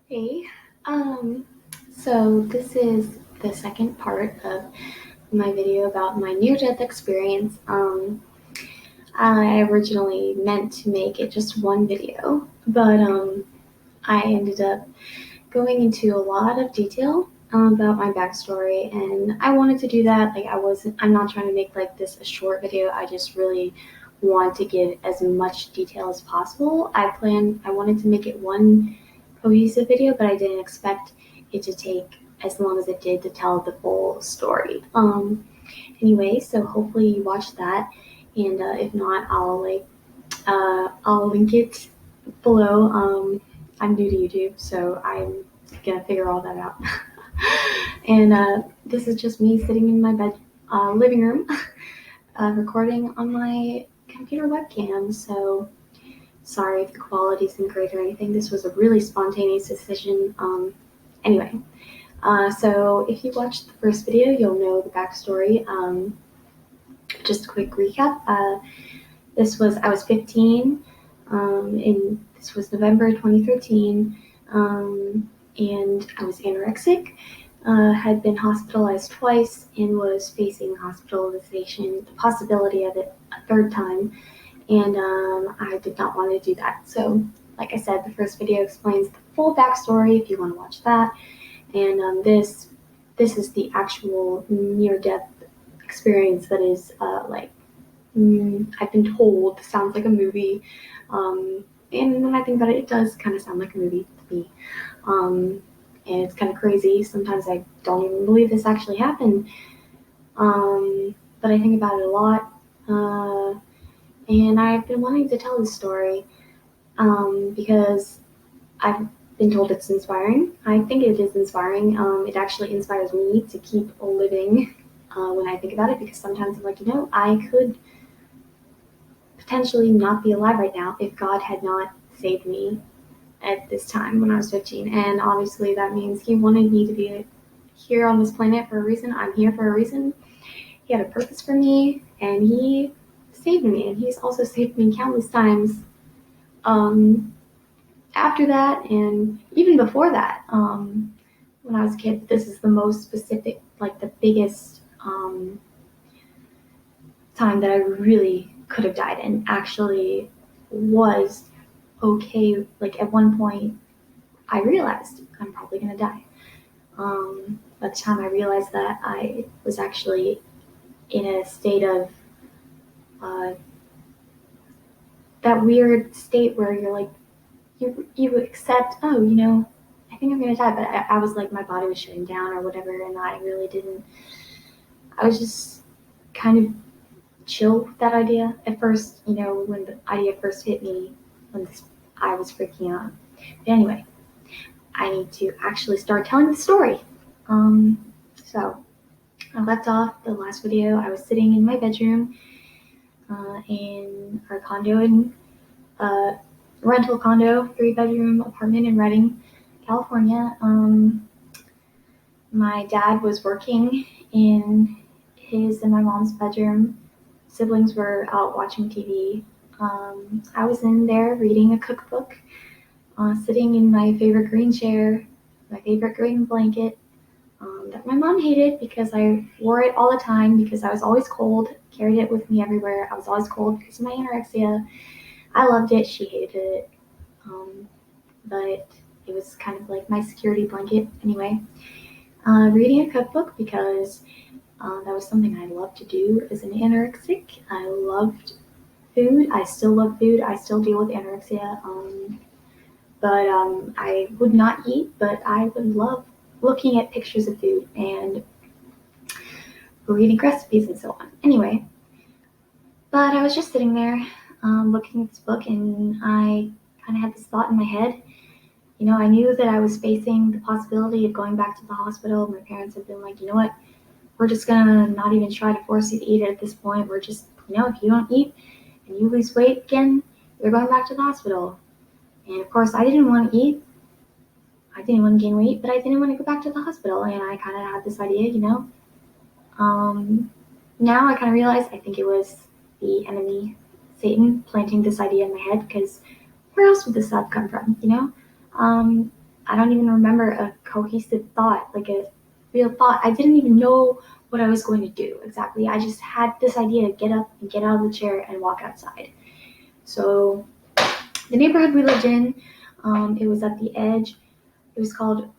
Hey, so this is the second part of my video about my near-death experience. I originally meant to make it just one video, but I ended up going into a lot of detail about my backstory, and I wanted to do that. I'm not trying to make like this a short video. I just really want to give as much detail as possible. I wanted to make it one cohesive video, but I didn't expect it to take as long as it did to tell the full story. Anyway, so hopefully you watch that, and if not, I'll link it below. I'm new to YouTube, so I'm gonna figure all that out. And this is just me sitting in my living room, recording on my computer webcam. So sorry if the quality isn't great or anything. This was a really spontaneous decision. Anyway, so if you watched the first video, you'll know the backstory. Just a quick recap. I was 15, and this was November 2013, and I was anorexic. Had been hospitalized twice and was facing hospitalization, the possibility of it a third time, and I did not want to do that. So, like I said, the first video explains the full backstory if you want to watch that, and this is the actual near-death experience that is I've been told sounds like a movie, and when I think about it, it does kind of sound like a movie to me. And it's kind of crazy. Sometimes I don't even believe this actually happened, but I think about it a lot. And I've been wanting to tell this story because I've been told it's inspiring. I think it is inspiring. It actually inspires me to keep living when I think about it, because sometimes I'm like, I could potentially not be alive right now if God had not saved me at this time when I was 15. And obviously that means He wanted me to be here on this planet for a reason. I'm here for a reason. He had a purpose for me, and He saved me. And He's also saved me countless times after that, and even before that. When I was a kid, this is the most specific, like the biggest time that I really could have died, and actually was okay. Like at one point, I realized I'm probably gonna die. By the time I realized that, I was actually in a state of that weird state where you're like, you accept, I think I'm gonna die, but I was like, my body was shutting down or whatever, and I really didn't. I was just kind of chill with that idea at first. When the idea first hit me, I was freaking out. But anyway, I need to actually start telling the story. So I left off the last video. I was sitting in my bedroom in our condo in rental condo, 3-bedroom apartment in Redding, California. My dad was working in his and my mom's bedroom. Siblings were out watching TV. I was in there reading a cookbook, sitting in my favorite green chair, my favorite green blanket that my mom hated because I wore it all the time because I was always cold, carried it with me everywhere. I was always cold because of my anorexia. I loved it. She hated it. But it was kind of like my security blanket anyway. Reading a cookbook because that was something I loved to do as an anorexic. I loved food. I still love food. I still deal with anorexia. But I would not eat, but I would love looking at pictures of food and reading recipes and so on. Anyway, but I was just sitting there looking at this book, and I kind of had this thought in my head. I knew that I was facing the possibility of going back to the hospital. My parents had been like, you know what, we're just gonna not even try to force you to eat it at this point. We're just, if you don't eat and you lose weight again, you're going back to the hospital. And of course, I didn't want to eat. I didn't want to gain weight, but I didn't want to go back to the hospital. And I kind of had this idea, Now I kind of realize I think it was the enemy, Satan, planting this idea in my head, because where else would this thought come from, I don't even remember a cohesive thought, like a real thought. I didn't even know what I was going to do exactly. I just had this idea to get up and get out of the chair and walk outside. So the neighborhood we lived in, it was at the edge. It was called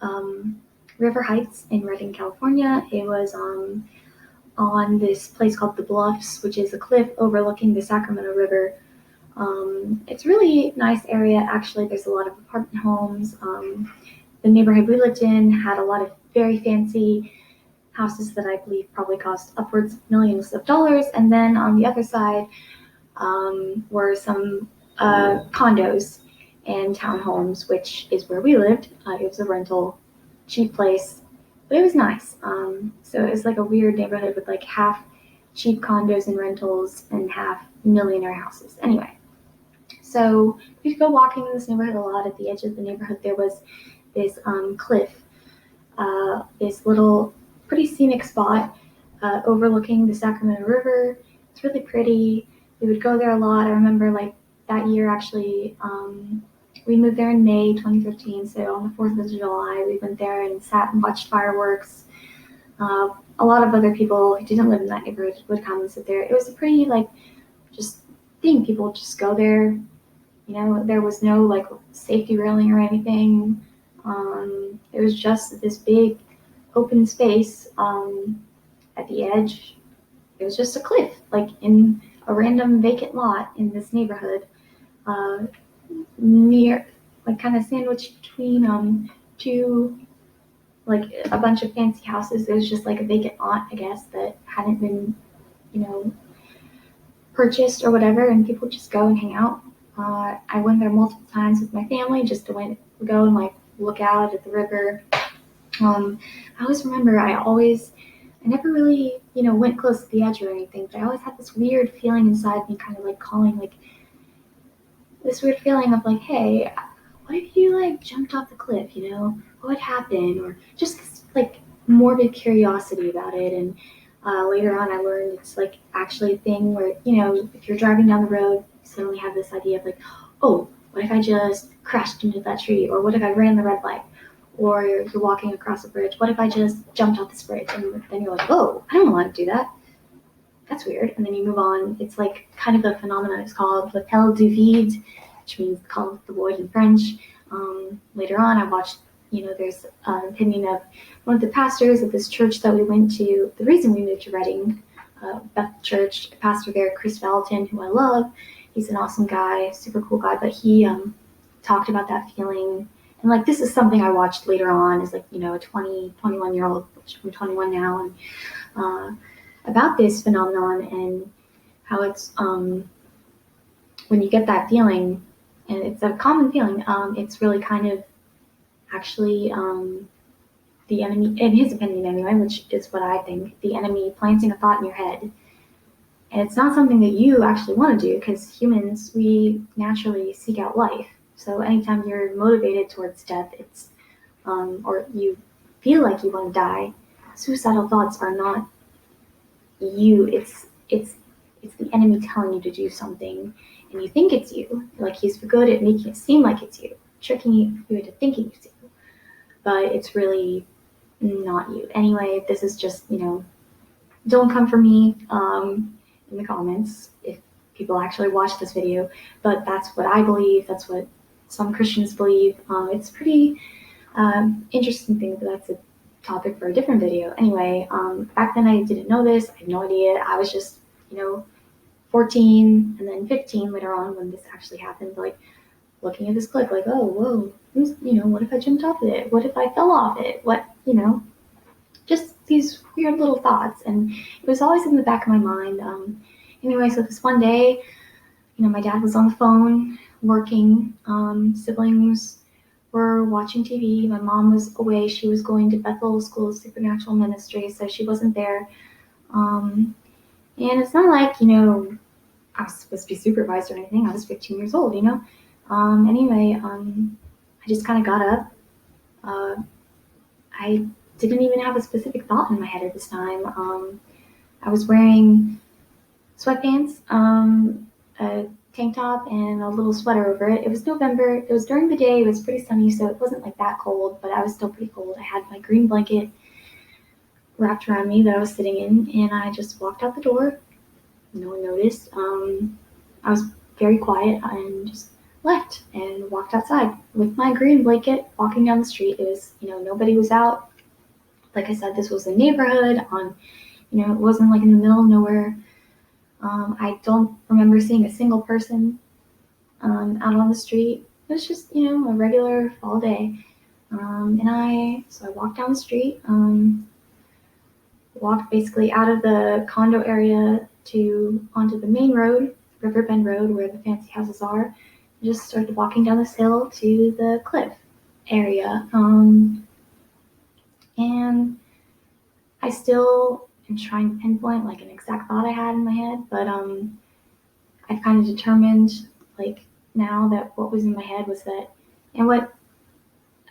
River Heights in Redding, California. It was on this place called the Bluffs, which is a cliff overlooking the Sacramento River. It's a really nice area, actually. There's a lot of apartment homes. The neighborhood we lived in had a lot of very fancy houses that I believe probably cost upwards of millions of dollars. And then on the other side were some condos and townhomes, which is where we lived. It was a rental, cheap place, but it was nice. So it was like a weird neighborhood with like half cheap condos and rentals and half millionaire houses. Anyway, so we'd go walking in this neighborhood a lot. At the edge of the neighborhood, there was this cliff, this little pretty scenic spot overlooking the Sacramento River. It's really pretty. We would go there a lot. I remember like that year actually, we moved there in May 2015. So on the 4th of July, we went there and sat and watched fireworks. A lot of other people who didn't live in that neighborhood would come and sit there. It was a pretty like just thing. People just go there. You know, there was no like safety railing or anything. It was just this big open space at the edge. It was just a cliff, like in a random vacant lot in this neighborhood, near, like kind of sandwiched between two, like a bunch of fancy houses. It was just like a vacant lot, I guess, that hadn't been, you know, purchased or whatever, and people just go and hang out. I went there multiple times with my family just to go and like look out at the river. I always remember I never really, went close to the edge or anything, but I always had this weird feeling inside me, kind of like calling, like this weird feeling of like, hey, what if you like jumped off the cliff, what would happen? Or just this like morbid curiosity about it. And later on I learned it's like actually a thing where, if you're driving down the road, you suddenly have this idea of like, oh, what if I just crashed into that tree? Or what if I ran the red light? Or you're walking across a bridge. What if I just jumped off this bridge? And then you're like, oh, I don't want to do that. That's weird. And then you move on. It's like kind of a phenomenon. It's called l'appel du vide, which means call of the void in French. Later on, I watched, there's an opinion of one of the pastors of this church that we went to. The reason we moved to Redding, Beth Church, pastor there, Chris Valentin, who I love. He's an awesome guy, super cool guy. But he talked about that feeling. And like, this is something I watched later on as like, a 21-year-old, which I'm 21 now, and about this phenomenon and how it's, when you get that feeling, and it's a common feeling, it's really kind of actually the enemy, in his opinion anyway, which is what I think, the enemy planting a thought in your head. And it's not something that you actually want to do, because humans, we naturally seek out life. So anytime you're motivated towards death, it's or you feel like you want to die, suicidal thoughts are not you. It's the enemy telling you to do something, and you think it's you. Like, he's good at making it seem like it's you, tricking you into thinking it's you, but it's really not you. Anyway, this is just, don't come for me in the comments if people actually watch this video, but that's what I believe. That's what some Christians believe. It's pretty interesting thing, but that's a topic for a different video. Anyway, back then I didn't know this. I had no idea. I was just, 14 and then 15 later on when this actually happened, like looking at this clip, like, oh, whoa, what if I jumped off of it? What if I fell off it? What, just these weird little thoughts. And it was always in the back of my mind. Anyway, so this one day, my dad was on the phone working, siblings were watching TV. My mom was away. She was going to Bethel School of Supernatural Ministry, so she wasn't there. And it's not like, I was supposed to be supervised or anything. I was 15 years old, Anyway, I just kind of got up. I didn't even have a specific thought in my head at this time. I was wearing sweatpants, a tank top and a little sweater over it. It was November. It was during the day. It was pretty sunny, so it wasn't like that cold, but I was still pretty cold. I had my green blanket wrapped around me that I was sitting in, and I just walked out the door. No one noticed. I was very quiet and just left and walked outside with my green blanket, walking down the street. It was, nobody was out. Like I said, this was a neighborhood on, it wasn't like in the middle of nowhere. I don't remember seeing a single person out on the street. It was just, a regular fall day. So I walked down the street, walked basically out of the condo area onto the main road, Riverbend Road, where the fancy houses are. I just started walking down this hill to the cliff area. And I still am trying to pinpoint like an exact thought I had in my head, but I've kind of determined like now that what was in my head was that, and what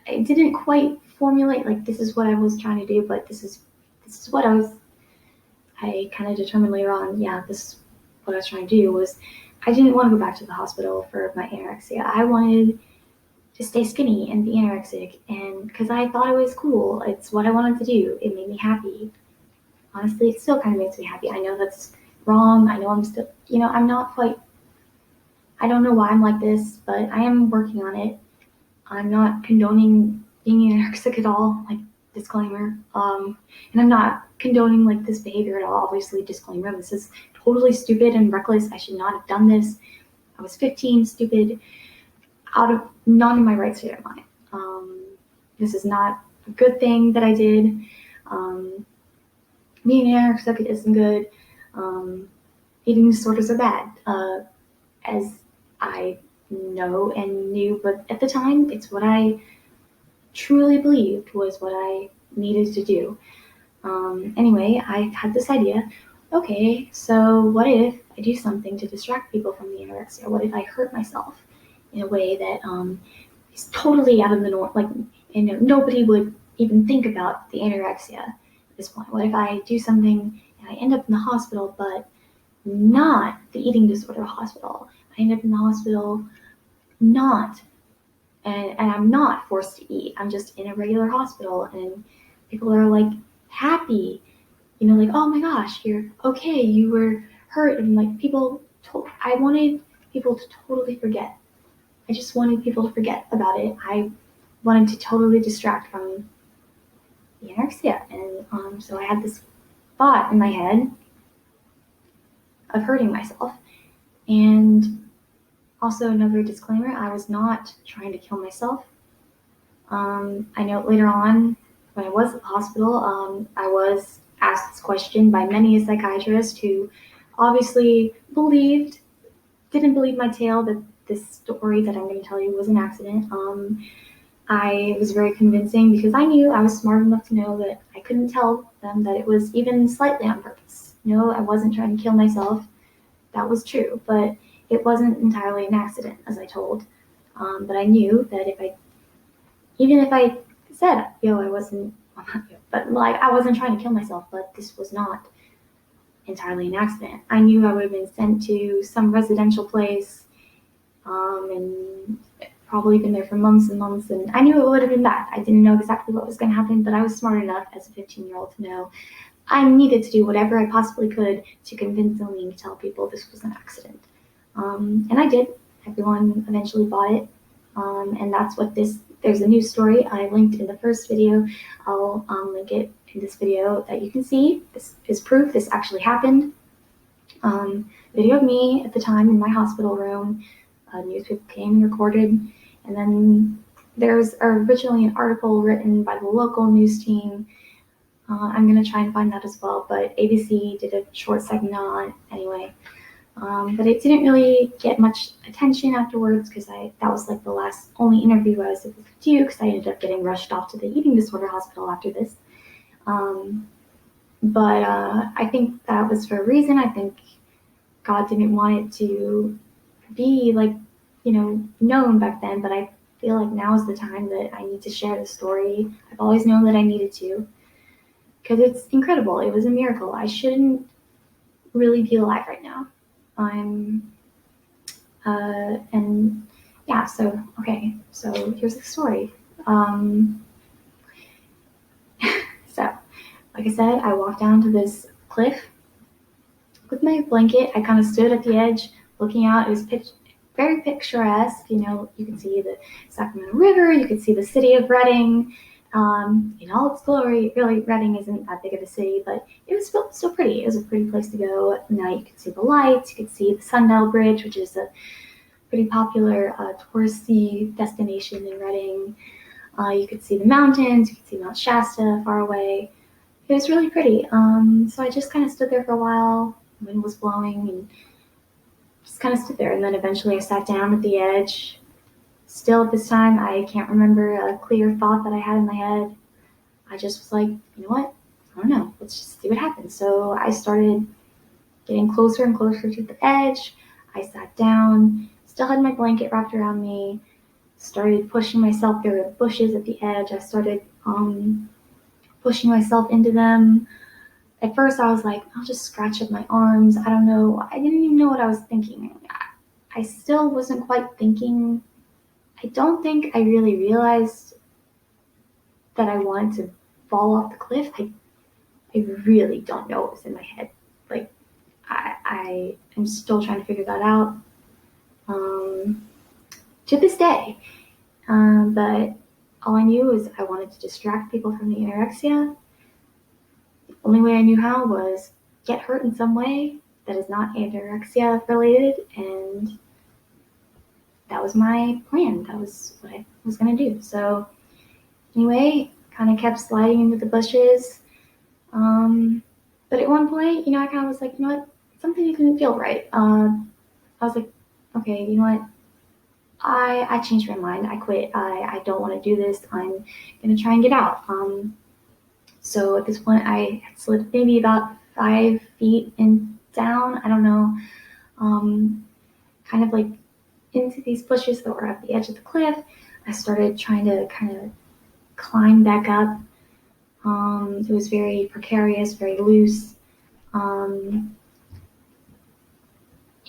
I didn't quite formulate, like this is what I was trying to do, but this is what I kind of determined later on, this is what I was trying to do, was I didn't want to go back to the hospital for my anorexia. I wanted to stay skinny and be anorexic, and because I thought it was cool. It's what I wanted to do. It made me happy. Honestly, it still kind of makes me happy. I know that's wrong. I know I'm still, I'm not quite, I don't know why I'm like this, but I am working on it. I'm not condoning being anorexic at all, like, disclaimer. And I'm not condoning like this behavior at all, obviously, disclaimer. This is totally stupid and reckless. I should not have done this. I was 15, stupid, not in my right state of mind. This is not a good thing that I did. Being anorexic isn't good. Eating disorders are bad, as I know and knew, but at the time, it's what I truly believed was what I needed to do. Anyway, I had this idea. Okay, so what if I do something to distract people from the anorexia? What if I hurt myself in a way that is totally out of the norm? Like, nobody would even think about the anorexia at this point. What if I do something and I end up in the hospital, but not the eating disorder hospital? I end up in the hospital and I'm not forced to eat. I'm just in a regular hospital, and people are like happy, like, oh my gosh, you're okay, you were hurt, and like I wanted people to totally forget. I just wanted people to forget about it. I wanted to totally distract from the anorexia, and so I had this thought in my head of hurting myself. And also, another disclaimer, I was not trying to kill myself. I know later on, when I was at the hospital, I was asked this question by many a psychiatrist who obviously didn't believe my tale that this story that I'm going to tell you was an accident. I was very convincing because I knew I was smart enough to know that I couldn't tell them that it was even slightly on purpose. No, I wasn't trying to kill myself. That was true, but it wasn't entirely an accident, as I told. But I knew that even if I said, I wasn't, but like I wasn't trying to kill myself, but this was not entirely an accident. I knew I would have been sent to some residential place, and probably been there for months and months, and I knew it would have been bad. I didn't know exactly what was going to happen, but I was smart enough as a 15-year-old to know I needed to do whatever I possibly could to convincingly tell people this was an accident. And I did. Everyone eventually bought it. And that's what there's a news story I linked in the first video. I'll link it in this video that you can see. This is proof this actually happened. Video of me at the time in my hospital room. Newspaper came and recorded. And then there's originally an article written by the local news team. I'm going to try and find that as well, but ABC did a short segment on it anyway. But it didn't really get much attention afterwards because that was like the only interview I was able to do because I ended up getting rushed off to the eating disorder hospital after this. But I think that was for a reason. I think God didn't want it to be like, known back then, but I feel like now is the time that I need to share the story. I've always known that I needed to because it's incredible. It was a miracle. I shouldn't really be alive right now. I'm And yeah, so here's the story. So, like I said, I walked down to this cliff with my blanket. I kind of stood at the edge looking out. It was very picturesque. You can see the Sacramento River, you could see the city of Redding in all its glory. Really, Redding isn't that big of a city, but it was still pretty. It was a pretty place to go at night. You could see the lights, you could see the Sundial Bridge, which is a pretty popular touristy destination in Redding. You could see the mountains, you could see Mount Shasta far away. It was really pretty. So I just kind of stood there for a while. The wind was blowing and just kind of stood there. And then eventually I sat down at the edge. Still at this time, I can't remember a clear thought that I had in my head. I just was like, you know what? I don't know. Let's just see what happens. So I started getting closer and closer to the edge. I sat down, still had my blanket wrapped around me, started pushing myself. There were bushes at the edge. I started pushing myself into them. At first, I was like, I'll just scratch up my arms. I don't know. I didn't even know what I was thinking. I still wasn't quite thinking. I don't think I really realized that I wanted to fall off the cliff. I really don't know what was in my head. Like, I am still trying to figure that out to this day. But all I knew is I wanted to distract people from the anorexia. The only way I knew how was get hurt in some way that is not anorexia related, and that was my plan. That was what I was going to do. So anyway, kind of kept sliding into the bushes. But at one point, I kind of was like, you know what, something didn't feel right. I was like, okay, you know what, I changed my mind. I quit. I don't want to do this. I'm going to try and get out. So at this point, I had slid maybe about 5 feet and down. I don't know. Kind of like into these bushes that were at the edge of the cliff. I started trying to kind of climb back up. It was very precarious, very loose.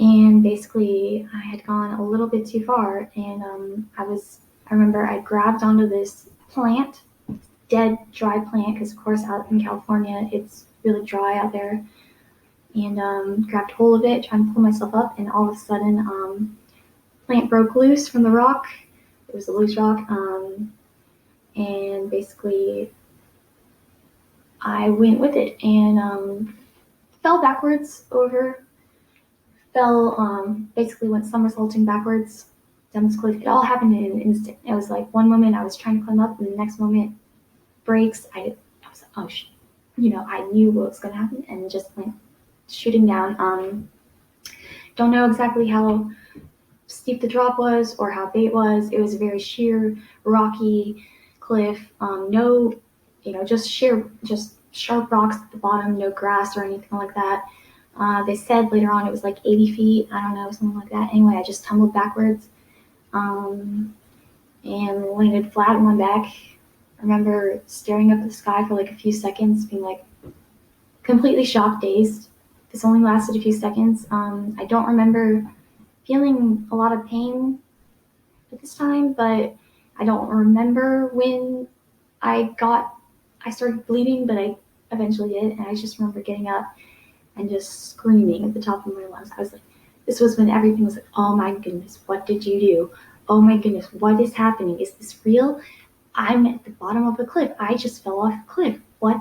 And basically I had gone a little bit too far, and I remember I grabbed onto this plant, dead, dry plant, because of course out in California it's really dry out there, and grabbed hold of it, trying to pull myself up, and all of a sudden plant broke loose from the rock. It was a loose rock, and basically I went with it and fell backwards over. Basically went somersaulting backwards down this cliff. It all happened in an instant. It was like one moment I was trying to climb up, and the next moment brakes. I was like, oh shit. I knew what was going to happen, and just went shooting down. Don't know exactly how steep the drop was or how big it was. It was a very sheer, rocky cliff. No, just sharp rocks at the bottom, no grass or anything like that. They said later on it was like 80 feet, I don't know, something like that. Anyway, I just tumbled backwards and landed flat on my back. I remember staring up at the sky for like a few seconds, being like completely shocked, dazed. This only lasted a few seconds. I don't remember feeling a lot of pain at this time, but I don't remember when I started bleeding, but I eventually did, and I just remember getting up and just screaming at the top of my lungs. I was like, this was when everything was like, oh my goodness, what did you do? Oh my goodness, what is happening? Is this real? I'm at the bottom of a cliff. I just fell off a cliff. I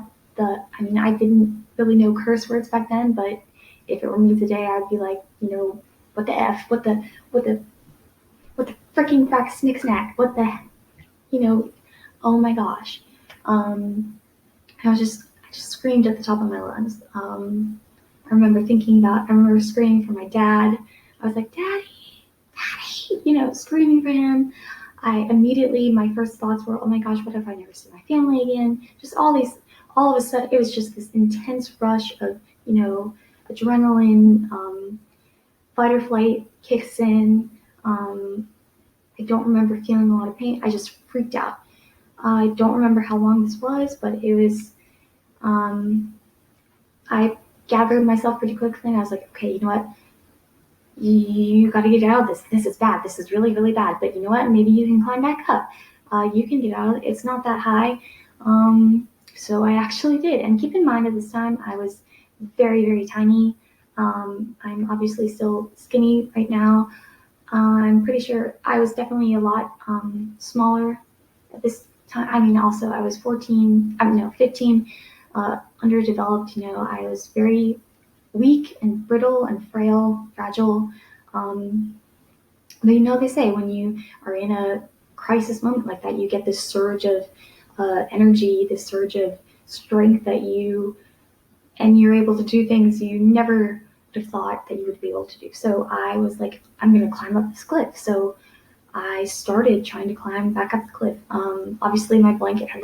didn't really know curse words back then, but if it were me today, I'd be like, what the F? What the freaking frack snick snack? What the, oh my gosh. I just screamed at the top of my lungs. I remember screaming for my dad. I was like, Daddy, screaming for him. My first thoughts were, oh my gosh, what if I never see my family again? Just all of a sudden, it was just this intense rush of, adrenaline, fight or flight kicks in. I don't remember feeling a lot of pain. I just freaked out. I don't remember how long this was, but it was, I gathered myself pretty quickly, and I was like, okay, you know what? you got to get out of this. This is bad. This is really, really bad. But you know what? Maybe you can climb back up. You can get out. It's not that high. So I actually did. And keep in mind, at this time, I was very, very tiny. I'm obviously still skinny right now. I'm pretty sure I was definitely a lot smaller at this time. I mean, also, I was 14, I mean, no, 15, underdeveloped. I was very weak and brittle and frail, fragile. Um, but they say when you are in a crisis moment like that, you get this surge of energy, this surge of strength and you're able to do things you never would have thought that you would be able to do. So I was like, I'm going to climb up this cliff. So I started trying to climb back up the cliff. Obviously, my blanket had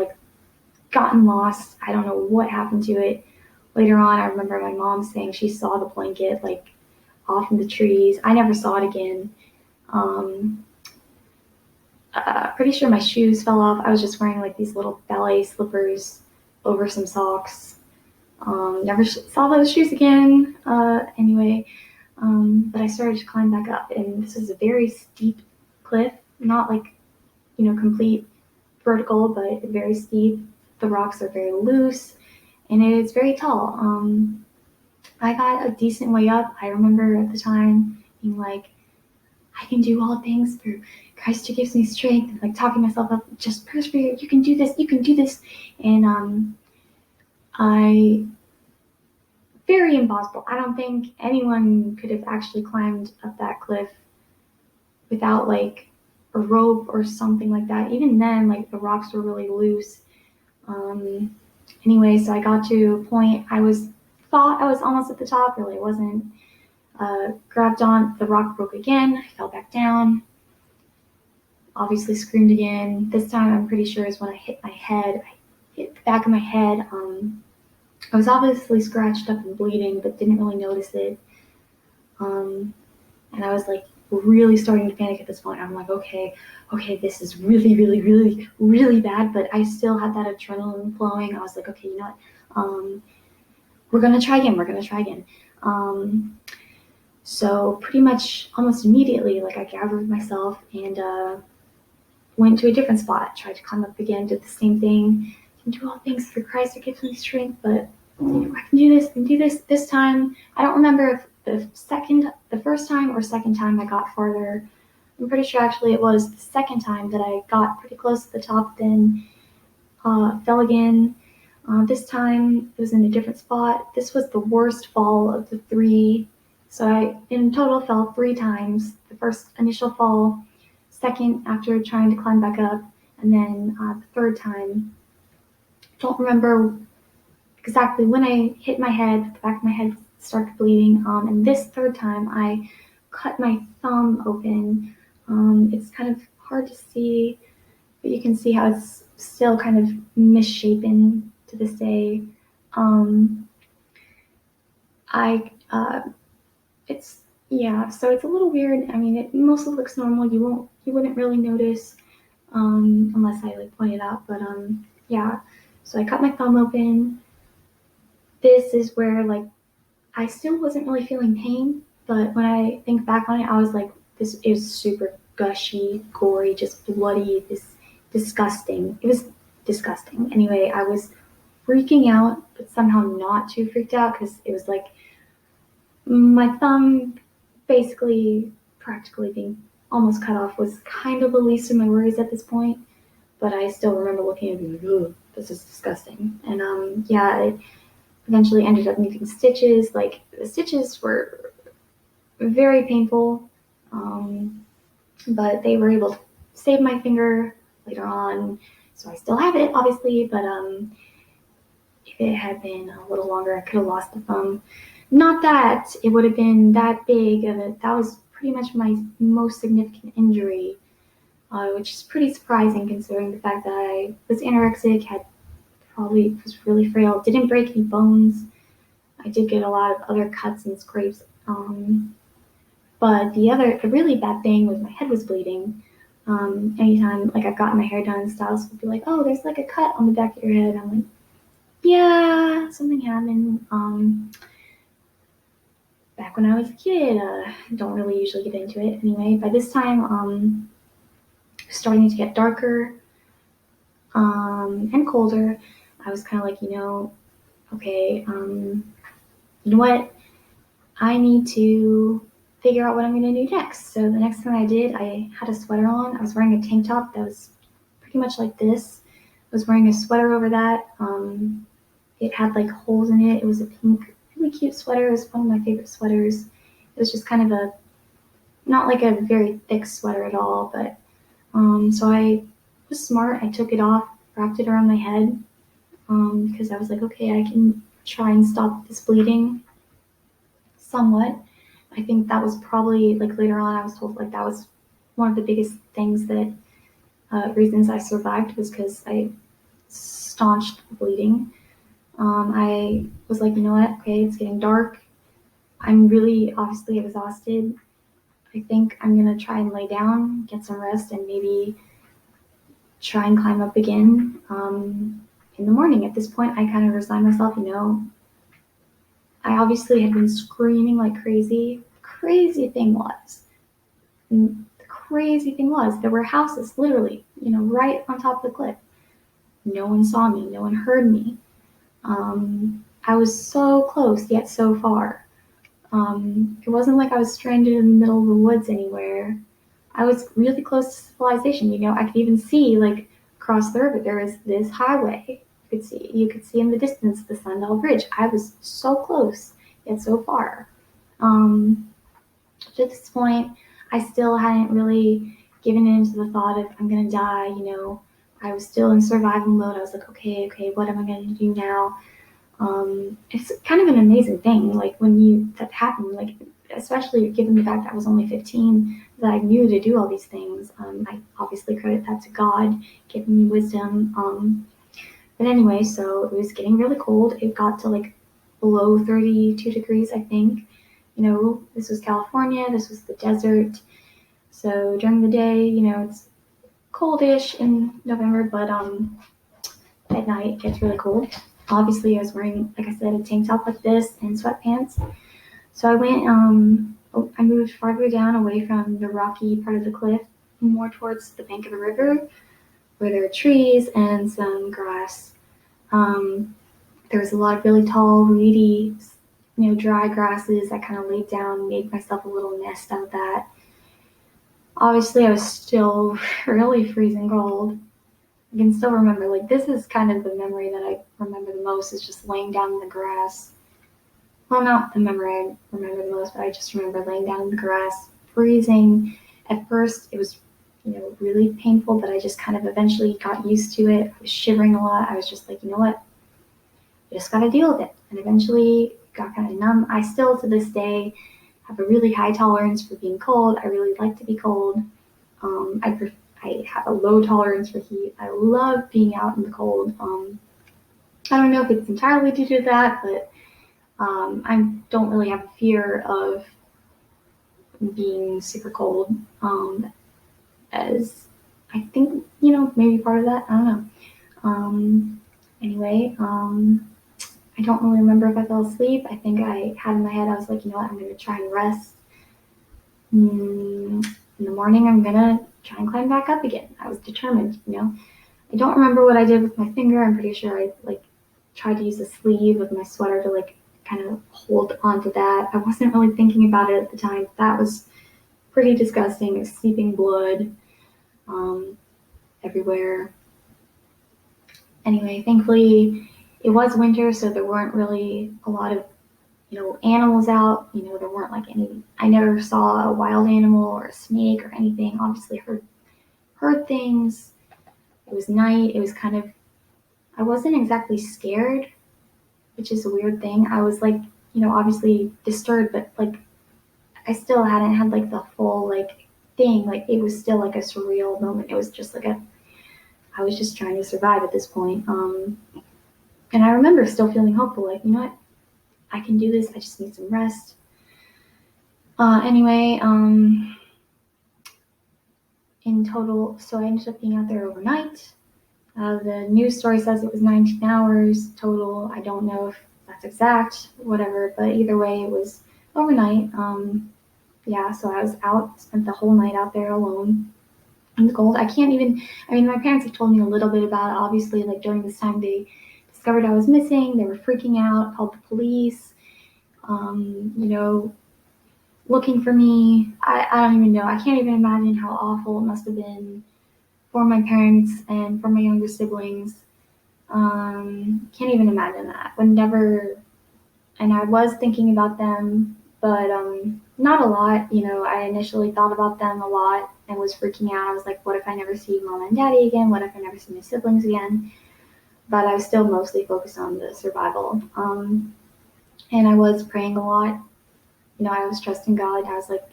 gotten lost. I don't know what happened to it. Later on, I remember my mom saying she saw the blanket off in the trees. I never saw it again. Um, Pretty sure my shoes fell off. I was just wearing these little ballet slippers over some socks. Never saw those shoes again. Anyway, but I started to climb back up, and this is a very steep cliff, not complete vertical, but very steep. The rocks are very loose, and it is very tall. I got a decent way up. I remember at the time being like, I can do all things through Christ who gives me strength, and talking myself up, just persevere, you can do this, you can do this. And I very impossible. I don't think anyone could have actually climbed up that cliff without a rope or something like that. Even then, the rocks were really loose. Anyway, so I got to a point. Thought I was almost at the top, really wasn't. Grabbed on, the rock broke again. I fell back down. Obviously screamed again. This time I'm pretty sure is when I hit my head. I hit the back of my head. I was obviously scratched up and bleeding, but didn't really notice it. And I was really starting to panic at this point. I'm like, okay, this is really, really, really, really bad. But I still had that adrenaline flowing. I was like, okay, you know what? We're gonna try again. So pretty much almost immediately, I gathered myself and went to a different spot. Tried to climb up again, did the same thing. I can do all things through Christ who gives me strength, but I can do this. This time, I don't remember if the first time or second time I got farther. I'm pretty sure actually it was the second time that I got pretty close to the top, then fell again. This time it was in a different spot. This was the worst fall of the three. So I, in total, fell 3 times. The first initial fall, second after trying to climb back up, and then the third time. Don't remember exactly when I hit my head. The back of my head started bleeding. And this third time, I cut my thumb open. It's kind of hard to see, but you can see how it's still kind of misshapen to this day. So it's a little weird. I mean, it mostly looks normal. You wouldn't really notice unless I point it out. But yeah. So I cut my thumb open. This is where I still wasn't really feeling pain, but when I think back on it, I was like, this is super gushy, gory, just bloody. This disgusting. It was disgusting. Anyway, I was freaking out, but somehow not too freaked out because it was my thumb basically practically being almost cut off was kind of the least of my worries at this point. But I still remember looking at it and being like, oh, this is disgusting. And yeah, it eventually ended up needing stitches. The stitches were very painful, but they were able to save my finger later on. So I still have it, obviously, but if it had been a little longer, I could have lost the thumb. Not that it would have been that big of it. That was pretty much my most significant injury, which is pretty surprising considering the fact that I was anorexic, was really frail, didn't break any bones. I did get a lot of other cuts and scrapes. But the really bad thing was my head was bleeding. Anytime I've gotten my hair done, stylists would be like, "Oh, there's a cut on the back of your head." I'm like, "Yeah, something happened." back when I was a kid. Don't really usually get into it. Anyway, by this time, starting to get darker and colder. I was kind of like, okay, you know what? I need to figure out what I'm going to do next. So the next thing I did, I had a sweater on. I was wearing a tank top that was pretty much like this. I was wearing a sweater over that. It had like holes in it. It was a pink, really cute sweater. It was one of my favorite sweaters. It was just kind of not like a very thick sweater at all, but so I was smart. I took it off, wrapped it around my head, because I was like, okay, I can try and stop this bleeding somewhat. I think that was probably, like, later on I was told, like, that was one of the biggest things that reasons I survived, was because I staunched the bleeding. I was like, you know what, okay, it's getting dark. I'm really obviously exhausted. I think I'm gonna try and lay down, get some rest, and maybe try and climb up again in the morning. At this point, I kind of resigned myself, I obviously had been screaming like crazy. The crazy thing was, there were houses literally, right on top of the cliff. No one saw me, no one heard me. I was so close, yet so far. It wasn't like I was stranded in the middle of the woods anywhere. I was really close to civilization. I could even see, like, across the river, there was this highway. You could see in the distance the Sundial Bridge. I was so close, yet so far. At this point, I still hadn't really given in to the thought of I'm gonna die. I was still in survival mode. I was like, okay, what am I gonna do now? It's kind of an amazing thing, like, when that happened, like, especially given the fact that I was only 15, that I knew to do all these things. I obviously credit that to God giving me wisdom. But anyway, so it was getting really cold. It got to like below 32 degrees, I think. This was California, this was the desert. So during the day, it's coldish in November, but at night it gets really cold. Obviously, I was wearing, like I said, a tank top like this and sweatpants. So I moved farther down away from the rocky part of the cliff, more towards the bank of the river, where there are trees and some grass. There was a lot of really tall, reedy, dry grasses. I kind of laid down, made myself a little nest out of that. Obviously, I was still really freezing cold. I can still remember, like, this is kind of the memory that I remember the most, is just laying down in the grass. Well, not the memory I remember the most, but I just remember laying down in the grass, freezing. At first, it was, really painful, but I just kind of eventually got used to it. I was shivering a lot. I was just like, you know what? You just got to deal with it. And eventually got kind of numb. I still, to this day, have a really high tolerance for being cold. I really like to be cold. I have a low tolerance for heat. I love being out in the cold. I don't know if it's entirely due to that, but I don't really have a fear of being super cold, as I think, maybe part of that. I don't know. Anyway, I don't really remember if I fell asleep. I think I had in my head, I was like, you know what, I'm going to try and rest. In the morning, I'm going to try and climb back up again. I was determined, I don't remember what I did with my finger. I'm pretty sure I, like, tried to use the sleeve of my sweater to, like, kind of hold onto that. I wasn't really thinking about it at the time. That was pretty disgusting. It was seeping blood everywhere. Anyway, thankfully, it was winter, so there weren't really a lot of, animals out. There weren't like any. I never saw a wild animal or a snake or anything. Obviously, heard things. It was night. It was kind of. I wasn't exactly scared, which is a weird thing. I was like, obviously disturbed, but like, I still hadn't had like the full like thing. Like, it was still like a surreal moment. It was just like I was just trying to survive at this point. And I remember still feeling hopeful, like, you know what, I can do this. I just need some rest. Anyway, in total, so I ended up being out there overnight. The news story says it was 19 hours total. I don't know if that's exact, whatever, but either way, it was overnight. Yeah, so I was out, spent the whole night out there alone in the cold. My parents have told me a little bit about it. Obviously, like during this time, they discovered I was missing. They were freaking out, called the police, you know, looking for me. I don't even know. I can't even imagine how awful it must have been for my parents and for my younger siblings. Can't even imagine that. Would never, and I was thinking about them, but not a lot. I initially thought about them a lot and was freaking out. I was like, what if I never see mom and daddy again? What if I never see my siblings again? But I was still mostly focused on the survival. And I was praying a lot. I was trusting God. I was like,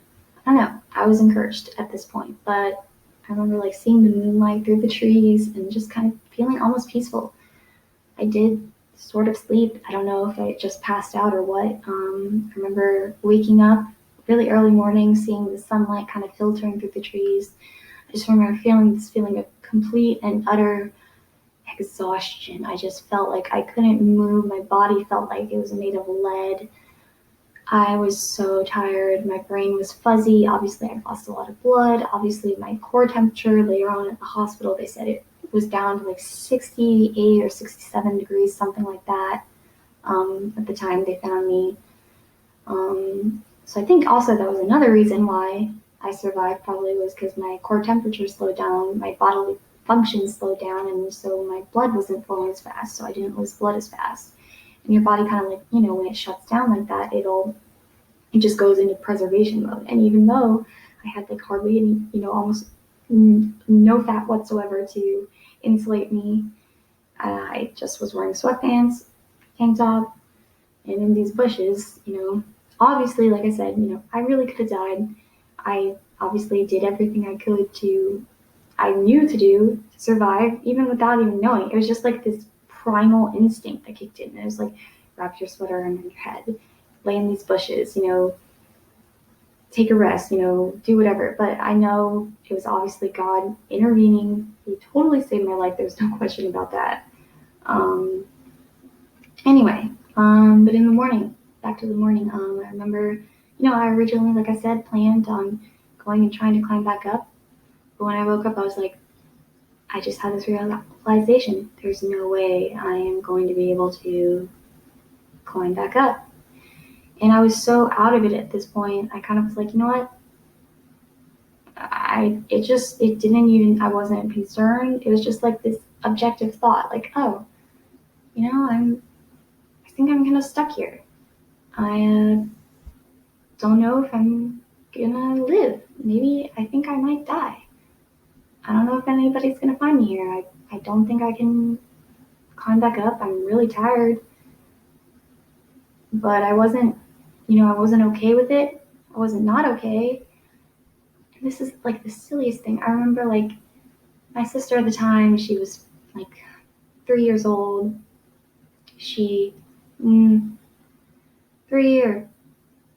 I don't know. I was encouraged at this point, but I remember like seeing the moonlight through the trees and just kind of feeling almost peaceful. I did sort of sleep. I don't know if I just passed out or what. I remember waking up really early morning, seeing the sunlight kind of filtering through the trees. I just remember feeling this feeling of complete and utter exhaustion. I just felt like I couldn't move. My body felt like it was made of lead. I was so tired. My brain was fuzzy. Obviously, I lost a lot of blood. Obviously, my core temperature later on at the hospital, they said it was down to like 68 or 67 degrees, something like that, at the time they found me. So I think also that was another reason why I survived, probably was because my core temperature slowed down, my bodily functions slowed down, and so my blood wasn't flowing as fast, so I didn't lose blood as fast. And your body kind of like, when it shuts down like that, it just goes into preservation mode. And even though I had like hardly any, almost no fat whatsoever to insulate me, I just was wearing sweatpants, tank top, and in these bushes, obviously, like I said, I really could have died. I obviously did everything I knew to do to survive, even without even knowing. It was just like this primal instinct that kicked in. It was like, wrap your sweater around your head, lay in these bushes, take a rest, do whatever. But I know it was obviously God intervening. He totally saved my life. There's no question about that. Um, anyway, but in the morning, back to the morning, I remember, I originally, like I said, planned on going and trying to climb back up. But when I woke up, I was like, I just had this realization. There's no way I am going to be able to climb back up. And I was so out of it at this point. I kind of was like, you know what? I wasn't concerned. It was just like this objective thought, like, oh, I think I'm kind of stuck here. I don't know if I'm gonna live. Maybe I think I might die. I don't know if anybody's gonna find me here. I don't think I can climb back up. I'm really tired. But I wasn't okay with it. I wasn't not okay. And this is like the silliest thing. I remember like my sister at the time, she was like 3 years old. She, mm, 3 or,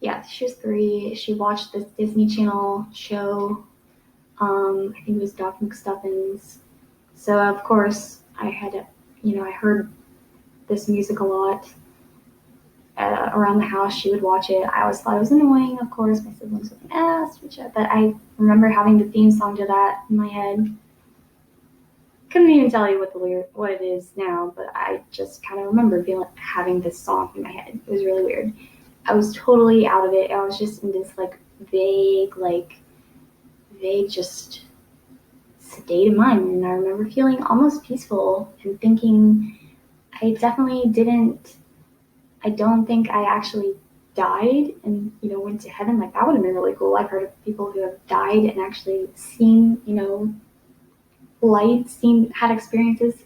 yeah, she was 3. She watched this Disney Channel show. I think it was Doc McStuffins. So of course I heard this music a lot. Around the house, she would watch it. I always thought it was annoying, of course. My siblings would like, switch it. But I remember having the theme song to that in my head. Couldn't even tell you what it is now, but I just kind of remember having this song in my head. It was really weird. I was totally out of it. I was just in this like vague, just state of mind. And I remember feeling almost peaceful and thinking I don't think I actually died and, went to heaven. Like, that would have been really cool. I've heard of people who have died and actually seen, light, had experiences.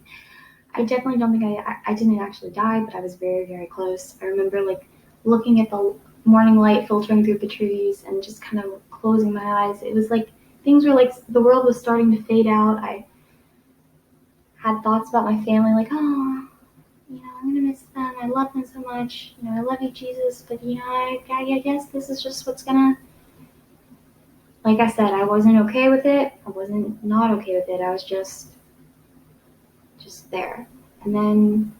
I definitely don't think I didn't actually die, but I was very, very close. I remember, like, looking at the morning light filtering through the trees and just kind of closing my eyes. It was like things were like the world was starting to fade out. I had thoughts about my family, like, oh, I'm gonna miss them. I love them so much. I love you, Jesus. But I guess this is just what's gonna. Like I said, I wasn't okay with it. I wasn't not okay with it. I was just there. And then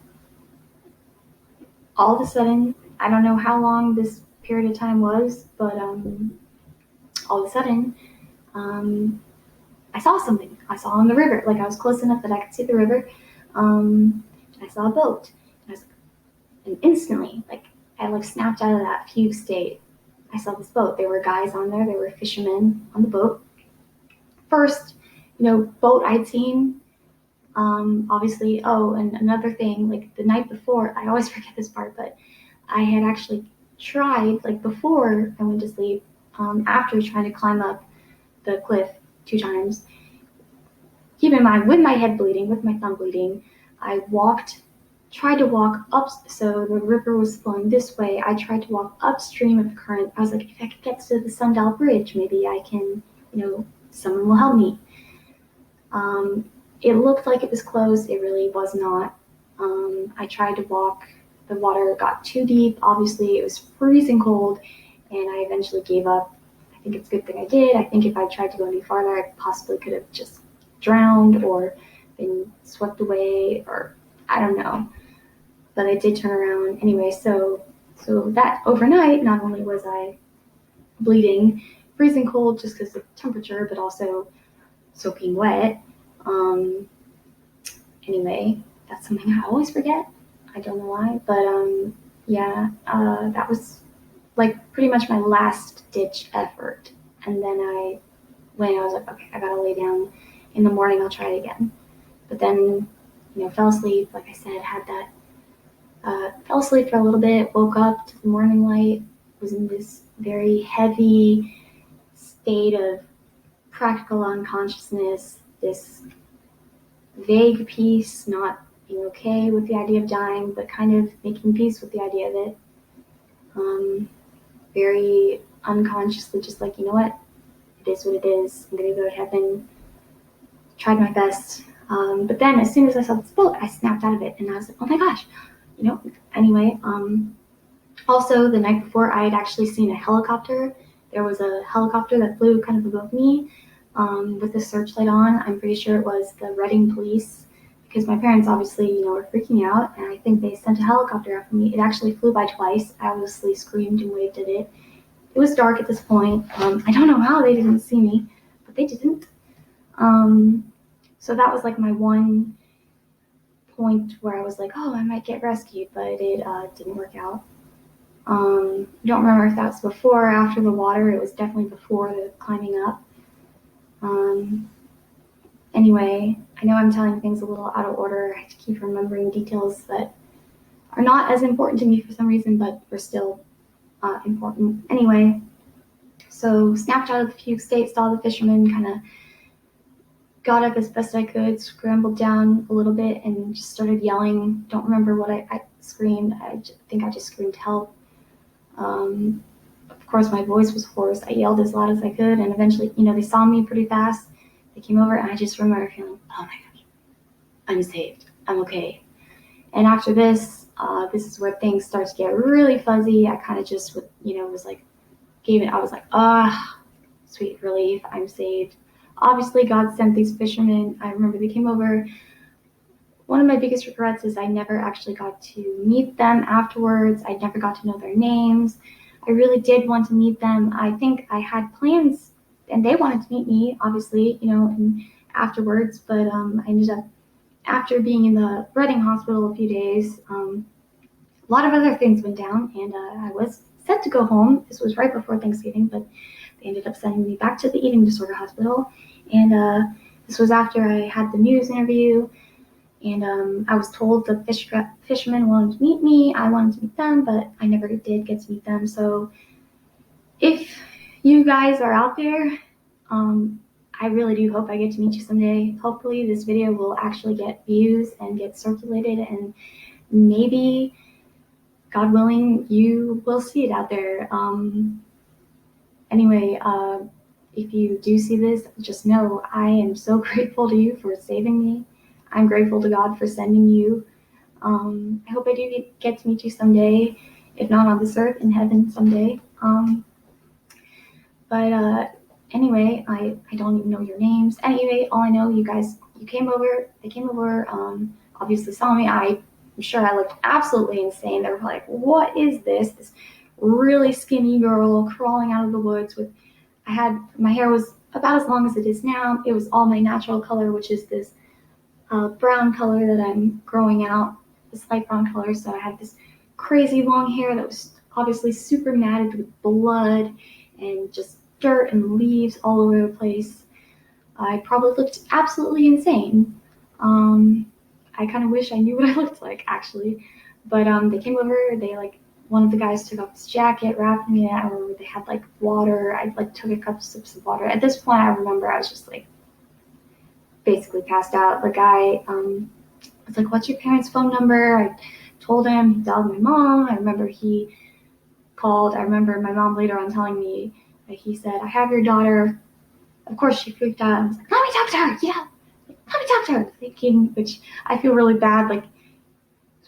all of a sudden, I don't know how long this period of time was, but all of a sudden, I saw something. I saw on the river. Like, I was close enough that I could see the river. I saw a boat. And instantly, like, I like snapped out of that fugue state. I saw this boat. There were guys on there. There were fishermen on the boat. First, boat I'd seen. Obviously, and another thing, like the night before, I always forget this part, but I had actually tried, like before I went to sleep, after trying to climb up the cliff 2 times. Keep in mind, with my head bleeding, with my thumb bleeding, I tried to walk up, so the river was flowing this way. I tried to walk upstream of the current. I was like, if I could get to the Sundial Bridge, maybe I can, someone will help me. It looked like it was closed. It really was not. I tried to walk. The water got too deep. Obviously, it was freezing cold, and I eventually gave up. I think it's a good thing I did. I think if I tried to go any farther, I possibly could have just drowned or been swept away, or I don't know. But I did turn around anyway. So that overnight, not only was I bleeding, freezing cold just because of temperature, but also soaking wet. Anyway, that's something I always forget. I don't know why, but that was like pretty much my last ditch effort. And then I was like, okay, I gotta lay down. In the morning, I'll try it again. But then, fell asleep. Like I said, fell asleep for a little bit, woke up to the morning light, was in this very heavy state of practical unconsciousness, this vague peace, not being okay with the idea of dying, but kind of making peace with the idea of it. Very unconsciously, just like, you know what, it is what it is. I'm going to go to heaven. Tried my best. But then as soon as I saw this boat, I snapped out of it, and I was like, oh my gosh, anyway. Also, the night before, I had actually seen a helicopter. There was a helicopter that flew kind of above me, with a searchlight on. I'm pretty sure it was the Reading police, because my parents obviously, were freaking out, and I think they sent a helicopter after me. It actually flew by twice. I obviously screamed and waved at it. It was dark at this point. I don't know how they didn't see me, but they didn't. So that was like my one point where I was like, oh, I might get rescued, but it didn't work out. Don't remember if that was before or after the water. It was definitely before the climbing up. Anyway, I know I'm telling things a little out of order. I have to keep remembering details that are not as important to me for some reason, but were still important. Anyway, so snapped out of the fugue state, saw the fisherman, kind of got up as best I could, scrambled down a little bit, and just started yelling. Don't remember what I screamed. I think I just screamed help. Of course, my voice was hoarse. I yelled as loud as I could, and eventually, they saw me pretty fast. They came over, and I just remember feeling, oh my gosh, I'm saved. I'm okay. And after this, this is where things start to get really fuzzy. I kind of just, was like, I was like, sweet relief, I'm saved. Obviously, God sent these fishermen. I remember they came over. One of my biggest regrets is I never actually got to meet them afterwards. I never got to know their names. I really did want to meet them. I think I had plans, and they wanted to meet me, obviously, and afterwards. But I ended up, after being in the Reading hospital a few days, a lot of other things went down, and I was set to go home. This was right before Thanksgiving, but they ended up sending me back to the eating disorder hospital. And this was after I had the news interview, and I was told the fishermen wanted to meet me. I wanted to meet them, but I never did get to meet them. So if you guys are out there, I really do hope I get to meet you someday. Hopefully this video will actually get views and get circulated, and maybe, God willing, you will see it out there. Anyway, if you do see this, just know I am so grateful to you for saving me. I'm grateful to God for sending you. I hope I do get to meet you someday, if not on this earth, in heaven someday. But anyway, I don't even know your names. Anyway, all I know, you came over, they came over, obviously saw me. I'm sure I looked absolutely insane. They were like, what is this really skinny girl crawling out of the woods with, my hair was about as long as it is now. It was all my natural color, which is this brown color that I'm growing out, this light brown color. So I had this crazy long hair that was obviously super matted with blood and just dirt and leaves all over the place. I probably looked absolutely insane. I kind of wish I knew what I looked like, actually. But they came over, one of the guys took off his jacket, wrapped me in it. I remember they had water. I took a couple sips of water. At this point, I remember I was just basically passed out. The guy was like, "What's your parents' phone number?" I told him. He dialed my mom. I remember he called. I remember my mom later on telling me that he said, "I have your daughter." Of course, she freaked out and was like, "Let me talk to her." Yeah, let me talk to her. Thinking, which I feel really bad.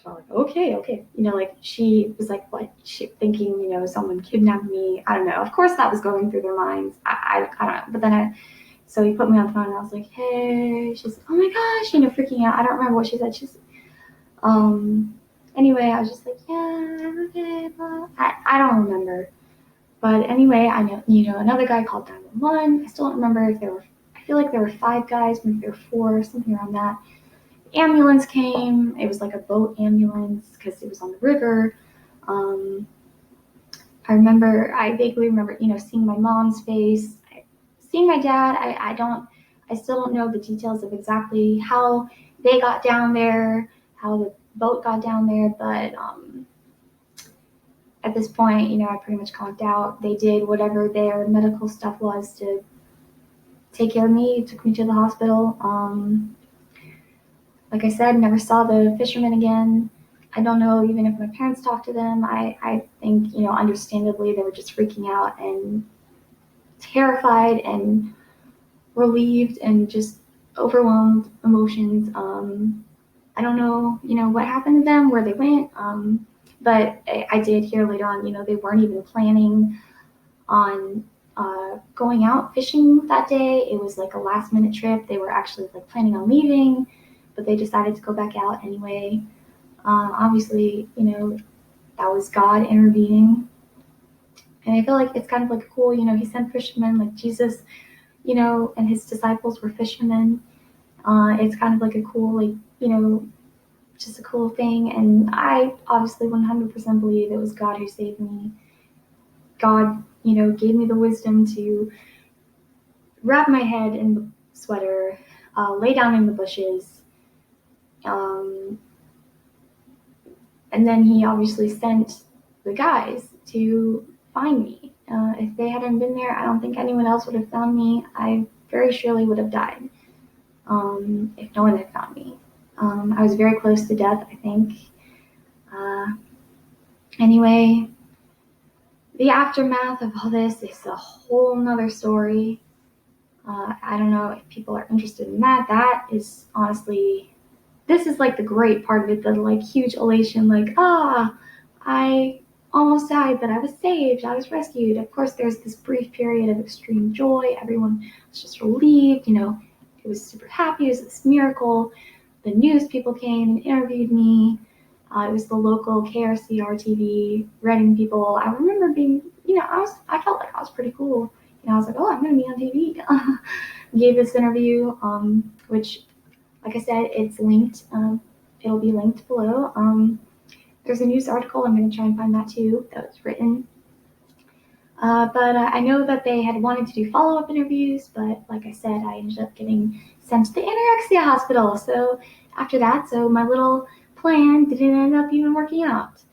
So okay. She was what? She thinking, someone kidnapped me. I don't know. Of course, that was going through their minds. I don't know. But then so he put me on the phone and I was like, "Hey." She's like, "Oh my gosh," freaking out. I don't remember what she said. Anyway, I was just like, "Yeah, okay, blah." I don't remember. But anyway, I know, another guy called 911. I still don't remember if I feel like there were 5 guys, maybe there were 4, something around that. The ambulance came. It was like a boat ambulance because it was on the river. I vaguely remember, seeing my mom's face, seeing my dad. I still don't know the details of exactly how they got down there, how the boat got down there, but at this point, I pretty much conked out. They did whatever their medical stuff was to take care of me, took me to the hospital. Like I said, never saw the fishermen again. I don't know even if my parents talked to them. I think, understandably, they were just freaking out and terrified and relieved and just overwhelmed emotions. I don't know, what happened to them, where they went. But I did hear later on, they weren't even planning on going out fishing that day. It was a last minute trip. They were actually planning on leaving, but they decided to go back out anyway. Obviously, that was God intervening. And I feel like it's kind of cool, he sent fishermen like Jesus, and his disciples were fishermen. It's kind of a cool, just a cool thing. And I obviously 100% believe it was God who saved me. God, gave me the wisdom to wrap my head in the sweater, lay down in the bushes. And then he obviously sent the guys to find me. If they hadn't been there, I don't think anyone else would have found me. I very surely would have died if no one had found me. I was very close to death, I think. Anyway, the aftermath of all this is a whole nother story. I don't know if people are interested in that. That is honestly, this is the great part of it, the huge elation, I almost died, but I was saved, I was rescued. Of course, there's this brief period of extreme joy. Everyone was just relieved, it was super happy. It was this miracle. The news people came and interviewed me. It was the local KRCR TV Reading people. I remember being, I felt like I was pretty cool. I was like, "Oh, I'm going to be on TV." Gave this interview, which, like I said, it's linked. It'll be linked below. There's a news article. I'm going to try and find that too. That was written. But I know that they had wanted to do follow-up interviews, but like I said, I ended up getting sent to the anorexia hospital. So after that, my little plan didn't end up even working out.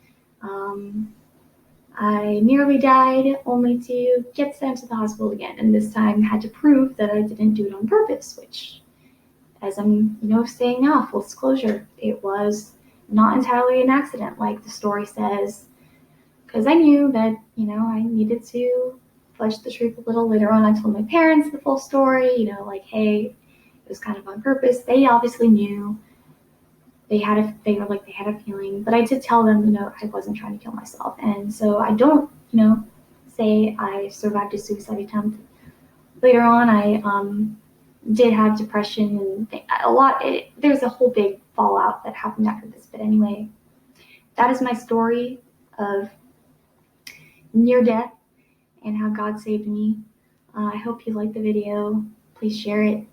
I nearly died only to get sent to the hospital again, and this time had to prove that I didn't do it on purpose, which, as I'm, saying now, full disclosure, it was not entirely an accident like the story says, because I knew that, I needed to flesh the truth a little. Later on, I told my parents the full story, hey, it was kind of on purpose. They obviously knew. They had a feeling, but I did tell them, I wasn't trying to kill myself. And so I don't, say I survived a suicide attempt. Later on, I did have depression and there's a whole big fallout that happened after this. But anyway, that is my story of near death and how God saved me. I hope you liked the video. Please share it.